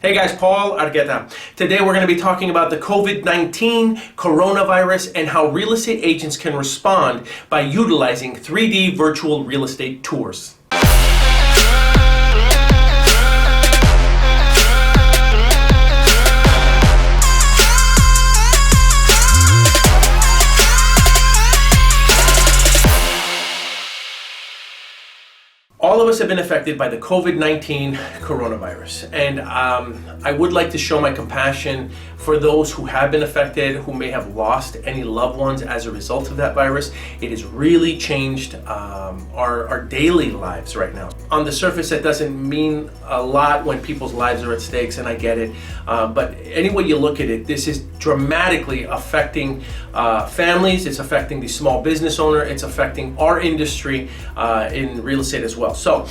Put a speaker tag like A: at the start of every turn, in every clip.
A: Hey guys, Paul Argueta. Today we're going to be talking about the COVID-19 coronavirus and how real estate agents can respond by utilizing 3D virtual real estate tours. All of us have been affected by the COVID-19 coronavirus, and I would like to show my compassion for those who have been affected, who may have lost any loved ones as a result of that virus. It has really changed our daily lives right now. On the surface, that doesn't mean a lot when people's lives are at stakes, and I get it. But any way you look at it, this is dramatically affecting families. It's affecting the small business owner. It's affecting our industry in real estate as well. So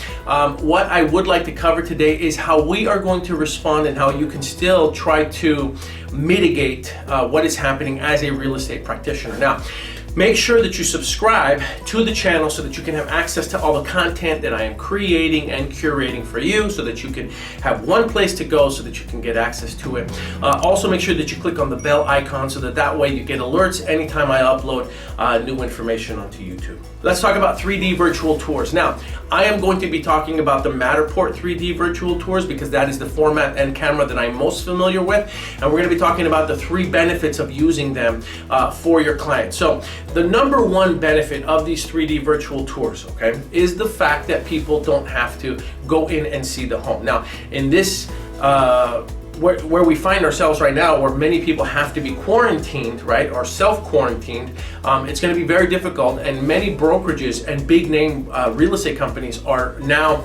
A: what I would like to cover today is how we are going to respond and how you can still try to mitigate what is happening as a real estate practitioner. Now, make sure that you subscribe to the channel so that you can have access to all the content that I am creating and curating for you, so that you can have one place to go so that you can get access to it. Also, make sure that you click on the bell icon so that way you get alerts anytime I upload new information onto YouTube. Let's talk about 3D virtual tours. Now, I am going to be talking about the Matterport 3D virtual tours because that is the format and camera that I'm most familiar with, and we're going to be talking about the 3 benefits of using them for your clients. So, the number one benefit of these 3D virtual tours, okay, is the fact that people don't have to go in and see the home. Now, in this where we find ourselves right now, where many people have to be quarantined, right, or self-quarantined, it's going to be very difficult, and many brokerages and big name real estate companies are now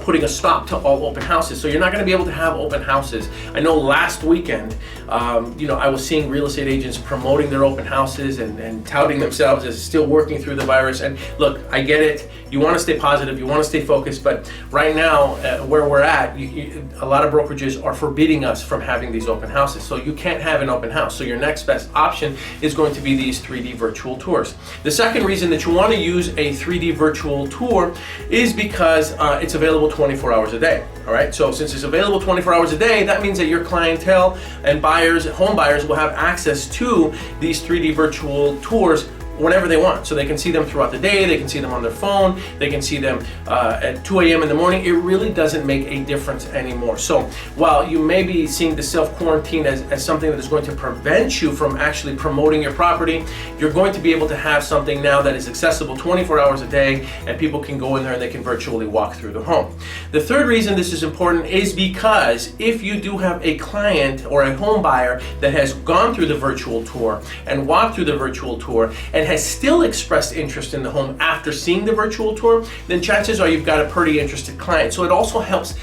A: putting a stop to all open houses. So you're not going to be able to have open houses. I know last weekend, I was seeing real estate agents promoting their open houses and touting themselves as still working through the virus. And look, I get it. You want to stay positive, you want to stay focused, but right now, where we're at, a lot of brokerages are forbidding us from having these open houses. So you can't have an open house. So your next best option is going to be these 3D virtual tours. The second reason that you want to use a 3D virtual tour is because it's available 24 hours a day. All right. So since it's available 24 hours a day, that means that your clientele and buyers, home buyers, will have access to these 3D virtual tours whenever they want. So they can see them throughout the day, they can see them on their phone, they can see them at 2 a.m. in the morning. It really doesn't make a difference anymore. So while you may be seeing the self-quarantine as something that is going to prevent you from actually promoting your property, you're going to be able to have something now that is accessible 24 hours a day, and people can go in there and they can virtually walk through the home. The third reason this is important is because if you do have a client or a home buyer that has gone through the virtual tour and walked through the virtual tour and has still expressed interest in the home after seeing the virtual tour, then chances are you've got a pretty interested client. So it also helps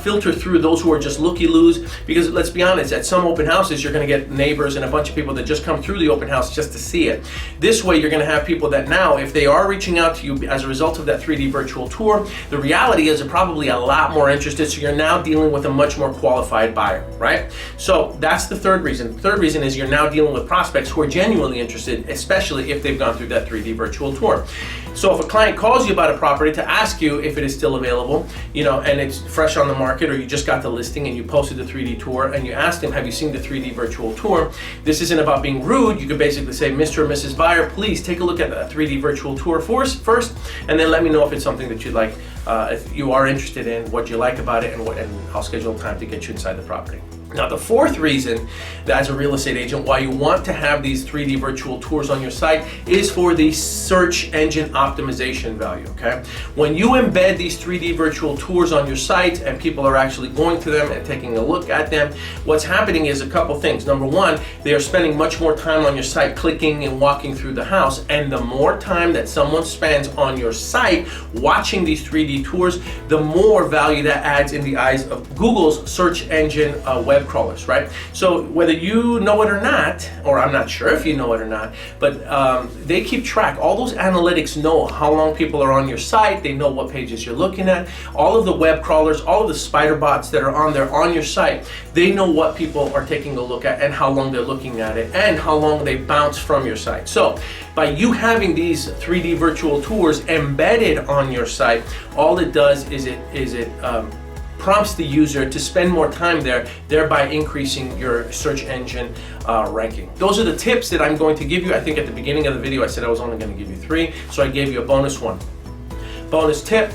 A: filter through those who are just looky-loos, because let's be honest, at some open houses you're going to get neighbors and a bunch of people that just come through the open house just to see it. This way you're going to have people that now, if they are reaching out to you as a result of that 3D virtual tour, the reality is they're probably a lot more interested, so you're now dealing with a much more qualified buyer, right? So that's the third reason. The third reason is you're now dealing with prospects who are genuinely interested, especially if they've gone through that 3D virtual tour. So if a client calls you about a property to ask you if it is still available, and it's fresh on the market, or you just got the listing and you posted the 3D tour and you asked them, have you seen the 3D virtual tour? This isn't about being rude. You could basically say, Mr. or Mrs. Buyer, please take a look at the 3D virtual tour first, and then let me know if it's something that you'd like, if you are interested in, what you like about it, and I'll schedule time to get you inside the property. Now, the fourth reason that as a real estate agent why you want to have these 3D virtual tours on your site is for the search engine optimization value, okay? When you embed these 3D virtual tours on your site and people are actually going to them and taking a look at them, what's happening is a couple things. Number one, they are spending much more time on your site clicking and walking through the house, and the more time that someone spends on your site watching these 3D tours, the more value that adds in the eyes of Google's search engine web crawlers, right? So whether you know it or not, or I'm not sure if you know it or not, but they keep track. All those analytics know how long people are on your site. They know what pages you're looking at. All of the web crawlers, all of the spider bots that are on there on your site, they know what people are taking a look at and how long they're looking at it and how long they bounce from your site. So by you having these 3D virtual tours embedded on your site, all it does is it prompts the user to spend more time there, thereby increasing your search engine ranking. Those are the tips that I'm going to give you. I think at the beginning of the video I said I was only going to give you 3, so I gave you a bonus one. Bonus tip,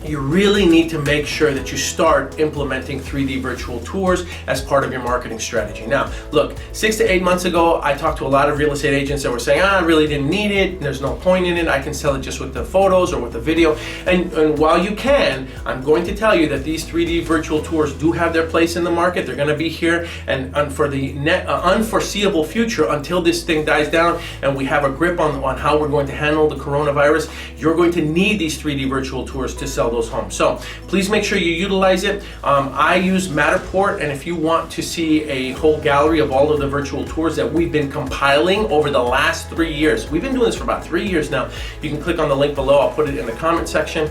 A: you really need to make sure that you start implementing 3D virtual tours as part of your marketing strategy. Now, look, 6 to 8 months ago, I talked to a lot of real estate agents that were saying, I really didn't need it, there's no point in it, I can sell it just with the photos or with the video. And while you can, I'm going to tell you that these 3D virtual tours do have their place in the market. They're going to be here and for the unforeseeable future until this thing dies down and we have a grip on how we're going to handle the coronavirus. You're going to need these 3D virtual tours to sell those homes. So please make sure you utilize it. I use Matterport, and if you want to see a whole gallery of all of the virtual tours that we've been compiling over the last 3 years, we've been doing this for about 3 years now, you can click on the link below. I'll put it in the comment section.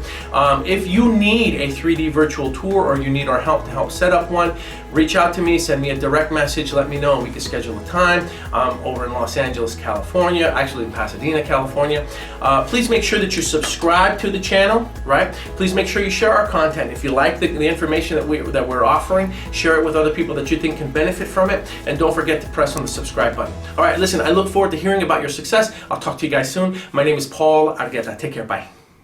A: If you need a 3D virtual tour or you need our help to help set up one, reach out to me, send me a direct message, let me know, and we can schedule a time over in Los Angeles, California, actually in Pasadena, California. Please make sure that you subscribe to the channel, right? Please make sure you share our content. If you like the information that we're offering, share it with other people that you think can benefit from it, and don't forget to press on the subscribe button. All right, listen, I look forward to hearing about your success. I'll talk to you guys soon. My name is Paul Argueta. Take care, bye.